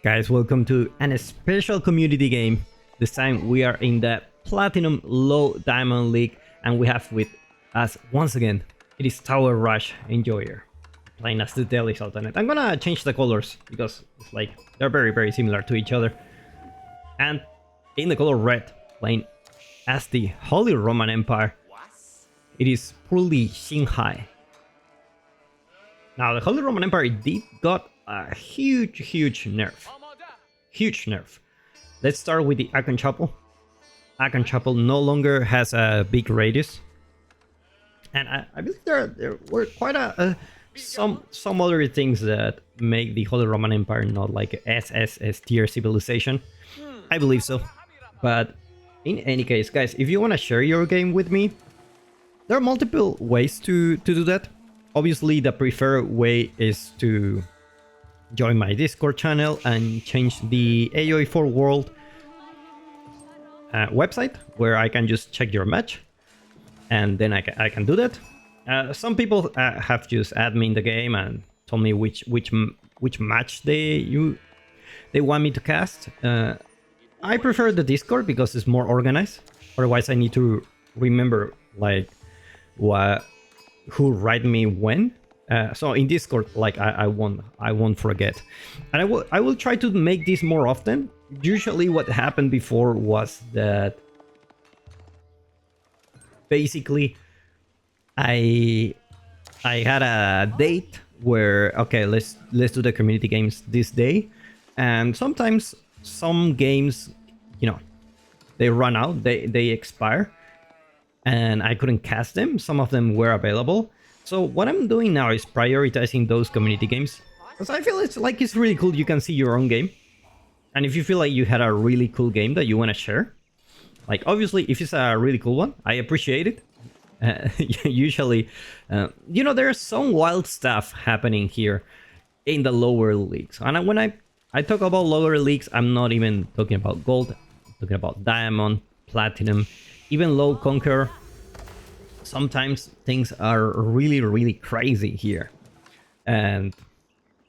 Guys, welcome to a special community game. This time we are in the Platinum Low Diamond League, and we have with us once again, it is TowerRushEnjoyer playing as the Delhi Sultanate. I'm gonna change the colors because it's like they're very similar to each other. And in the color red, playing as the Holy Roman Empire, it is Poorlyxinghai. Now the Holy Roman Empire did got a huge nerf. Huge nerf. Let's start with the Akan Chapel. Akan Chapel no longer has a big radius. And I believe there were quite some other things that make the Holy Roman Empire not like a SS tier civilization. I believe so. But in any case, guys, if you want to share your game with me, there are multiple ways to do that. Obviously, the preferred way is to join my Discord channel and change the AOE4 World website, where I can just check your match, and then I can do that. Some people have just added me in the game and told me which match they want me to cast. I prefer the Discord because it's more organized. Otherwise, I need to remember like who write me when. So in Discord, like I won't forget, and I will try to make this more often. Usually, what happened before was that basically I had a date where, okay, let's do the community games this day, and sometimes some games, you know, they run out, they expire, and I couldn't cast them. Some of them were available. So what I'm doing now is prioritizing those community games, because I feel it's really cool. You can see your own game, and if you feel like you had a really cool game that you want to share, like obviously if it's a really cool one, I appreciate it. Usually, you know, there's some wild stuff happening here in the lower leagues, and when I talk about lower leagues, I'm not even talking about gold. I'm talking about diamond, platinum, even low conqueror. Sometimes things are really crazy here, and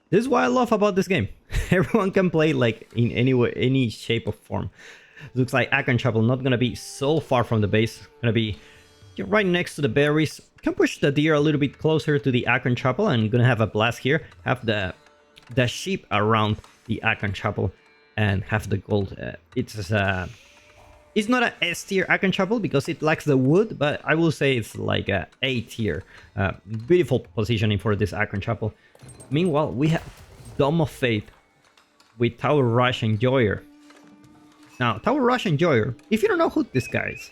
this is what I love about this game. Everyone can play like in any way, any shape or form. Looks like Akan Chapel not gonna be so far from the base, gonna be right next to the berries. Can push the deer a little bit closer to the Akan Chapel, and gonna have a blast here. Have the sheep around the Akan Chapel, and have the gold. It's not an S tier Akan Chapel because it lacks the wood, but I will say it's like a A tier. Beautiful positioning for this Akan Chapel. Meanwhile, we have Dome of Faith with TowerRushEnjoyer. Now, TowerRushEnjoyer, if you don't know who this guy is,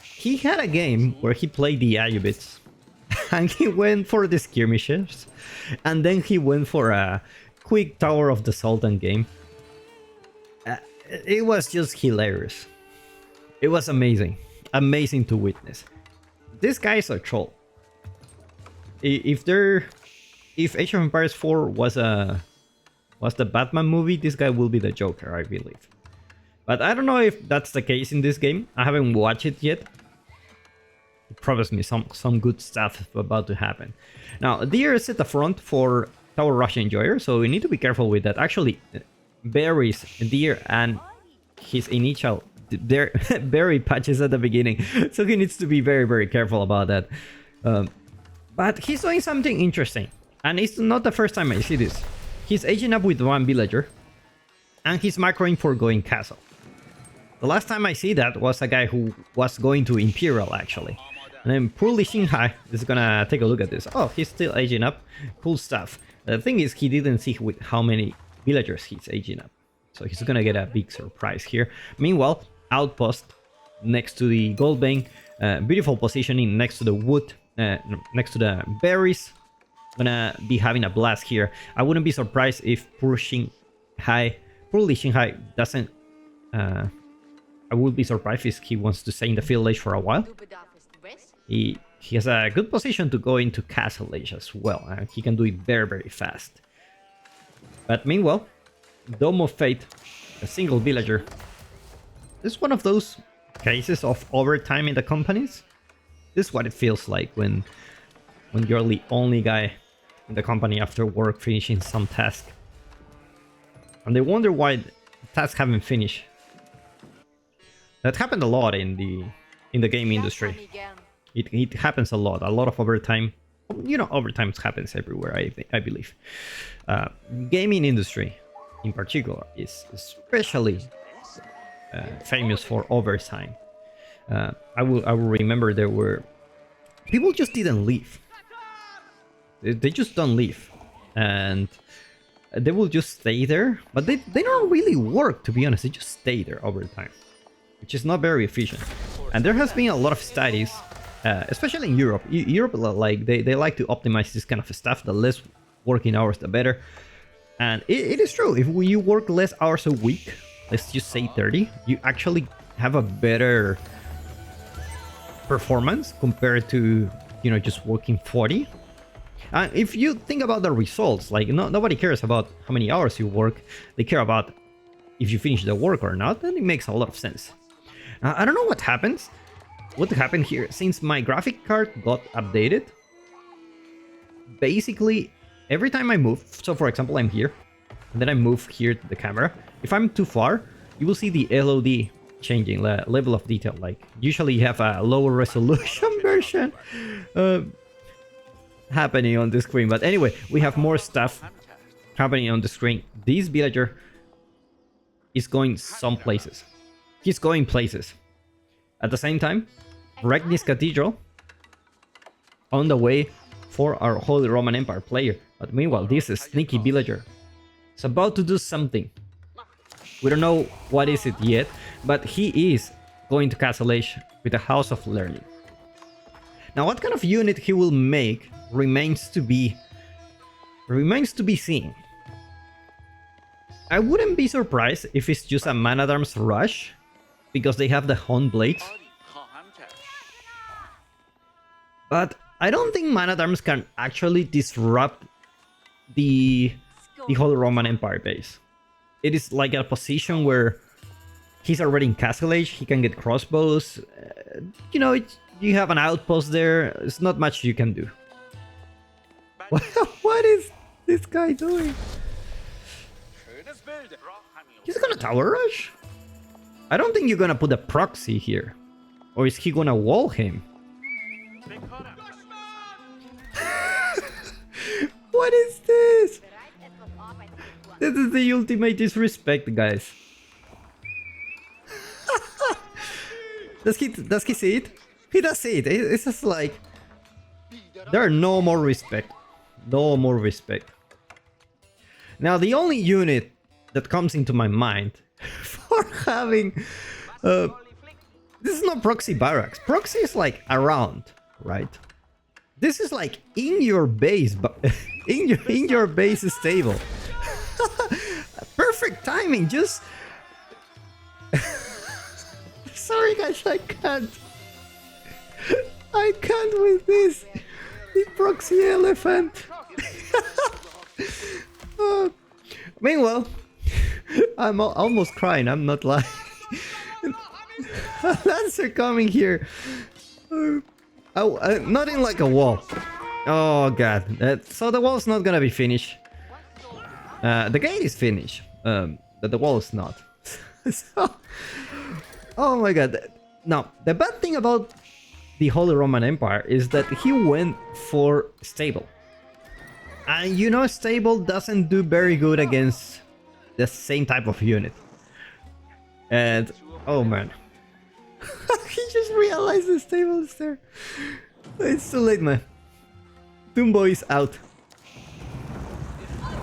he had a game where he played the Ayubids, and he went for the skirmishes, and then he went for a quick Tower of the Sultan game. It was just hilarious. It was amazing to witness. This guy is a troll. If Age of Empires 4 was the Batman movie, this guy will be the Joker, I believe. But I don't know if that's the case in this game. I haven't watched it yet. It promised me some good stuff about to happen. Now, deer is at the front for TowerRushEnjoyer, so we need to be careful with that. Actually, berries, deer, and his initial berry patches at the beginning, so he needs to be very careful about that. But he's doing something interesting, and it's not the first time I see this. He's aging up with one villager, and he's macroing for going castle. The last time I see that was a guy who was going to Imperial, actually. And then Poorlyxinghai is gonna take a look at this. Oh, he's still aging up. Cool stuff. The thing is, he didn't see with how many villagers he's aging up, so he's gonna get a big surprise here. Meanwhile, outpost next to the gold vein, beautiful positioning next to the wood, next to the berries. Gonna be having a blast here. I wouldn't be surprised if Poorlyxinghai doesn't. I would be surprised if he wants to stay in the field age for a while. He has a good position to go into castle age as well, and he can do it very fast. But meanwhile, Dome of Fate, a single villager. This is one of those cases of overtime in the companies. This is what it feels like when you're the only guy in the company after work finishing some task. And they wonder why the tasks haven't finished. That happened a lot in the game industry. It happens a lot of overtime. You know, overtime happens everywhere, I believe. Gaming industry, in particular, is especially famous for overtime. I will remember there were people just didn't leave. They just don't leave, and they will just stay there. But they don't really work, to be honest. They just stay there over time, which is not very efficient. And there has been a lot of studies, especially in Europe. Europe, like they like to optimize this kind of stuff. The less working hours, the better. And it is true. If you work less hours a week, let's just say 30, you actually have a better performance compared to, you know, just working 40. If you think about the results, like nobody cares about how many hours you work. They care about if you finish the work or not, and it makes a lot of sense. I don't know what happens. What happened here? Since my graphic card got updated, basically every time I move, so for example, I'm here, and then I move here to the camera. If I'm too far, you will see the LOD changing, the level of detail. Like usually you have a lower resolution version happening on the screen. But anyway, we have more stuff happening on the screen. This villager is going some places. He's going places. At the same time, Regnis Cathedral on the way for our Holy Roman Empire player. But meanwhile, this sneaky villager is about to do something. We don't know what is it yet, but he is going to Castle Age with the House of Lerling. Now, what kind of unit he will make remains to be seen. I wouldn't be surprised if it's just a Man-at-Arms rush, because they have the Horn Blades. But I don't think Man-at-Arms can actually disrupt the Holy Roman Empire base. It is like a position where he's already in Castle Age, he can get crossbows. You know, you have an outpost there, there's not much you can do. What is this guy doing? He's gonna tower rush? I don't think you're gonna put a proxy here. Or is he gonna wall him? What is this? This is the ultimate disrespect, guys. Does he see it? He does see it. It's just like there are no more respect. No more respect. Now the only unit that comes into my mind for having this is not proxy barracks. Proxy is like around, right? This is like in your base, but in your base stable. Perfect timing. Just sorry guys, I can't with this. The proxy elephant. Meanwhile, I'm almost crying. I'm not lying. Lancer coming here. Not in like a wall. Oh god. So the wall's not gonna be finished. The gate is finished. But the wall is not. So, oh my god. Now, the bad thing about the Holy Roman Empire is that he went for stable. And you know, stable doesn't do very good against the same type of unit. And oh man. He just realized the stable is there. It's too late, man. Dumbo is out.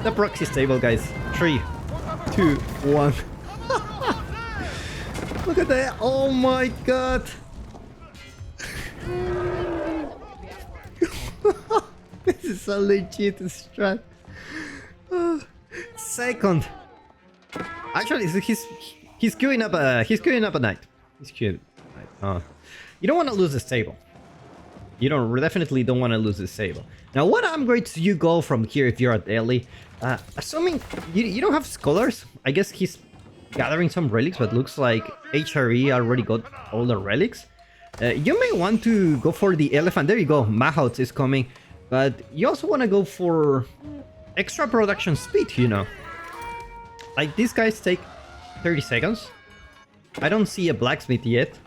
The proxy stable, guys. 3, 2, 1. Look at that. Oh my god. This is a legit strat. Second. Actually, so he's queuing up a knight. He's queuing. You don't want to lose the stable. You definitely don't want to lose the stable. Now, what upgrades do you go from here if you're at Delhi? Assuming you don't have scholars, I guess he's gathering some relics, but looks like HRE already got all the relics. You may want to go for the elephant. There you go. Mahout is coming. But you also want to go for extra production speed, you know. Like, these guys take 30 seconds. I don't see a blacksmith yet.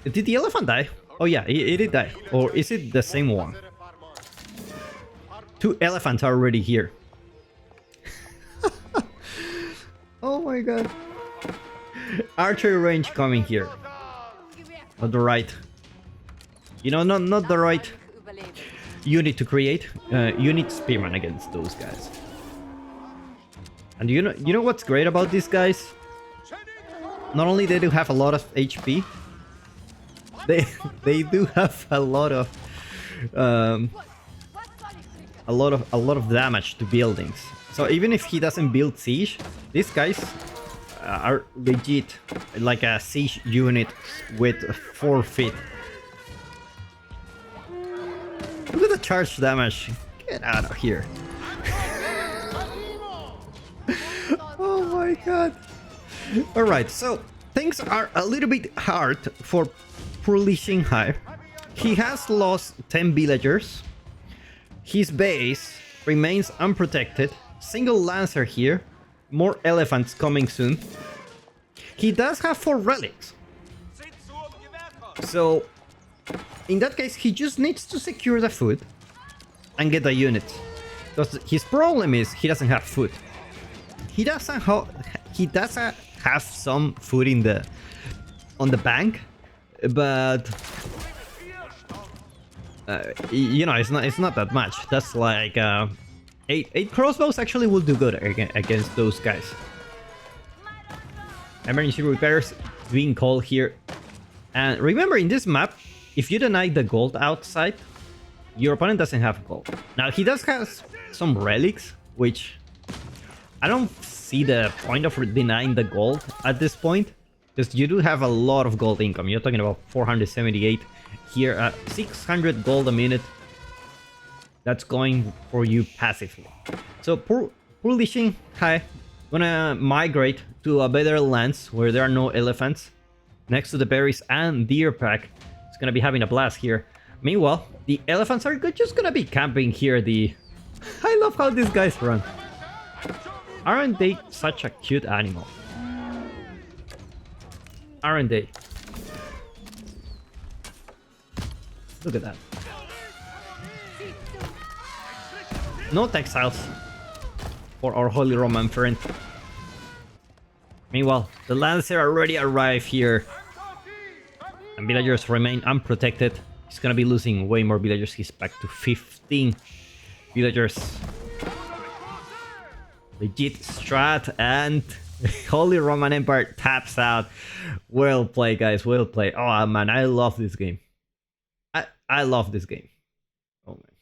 Did the elephant die? Oh yeah, it did die. Or is it the same one? 2 elephants are already here. Oh my god. Archery range coming here. Not the right. You know, not the right unit to create. You need spearman against those guys. And you know what's great about these guys? Not only they do have a lot of HP, they do have a lot of damage to buildings. So even if he doesn't build siege, these guys are legit like a siege unit with 4 feet. Look at the charge damage. Get out of here. Oh my god. Alright, so things are a little bit hard for Poorlyxinghai. He has lost 10 villagers. His base remains unprotected. Single lancer here. More elephants coming soon. He does have 4 relics. So, in that case, he just needs to secure the food and get the units. Because his problem is he doesn't have food. He doesn't have some food on the bank, but you know, it's not that much. That's like 8 crossbows actually will do good against those guys. Emergency repairs being called here. And remember, in this map, if you deny the gold outside, your opponent doesn't have gold. Now, he does have some relics, which I don't see the point of denying the gold at this point, because you do have a lot of gold income. You're talking about 478 here at 600 gold a minute. That's going for you passively. So Poorlyxinghai gonna migrate to a better lands where there are no elephants, next to the berries and deer pack. It's gonna be having a blast here. Meanwhile, the elephants are just gonna be camping here. I love how these guys run. Aren't they such a cute animal? Aren't they? Look at that. No textiles for our Holy Roman friend. Meanwhile, the Lancer already arrived here. And villagers remain unprotected. He's gonna be losing way more villagers. He's back to 15 villagers. Legit strat, and Holy Roman Empire taps out. Well played, guys. Well played. Oh man, I love this game. I love this game. Oh man.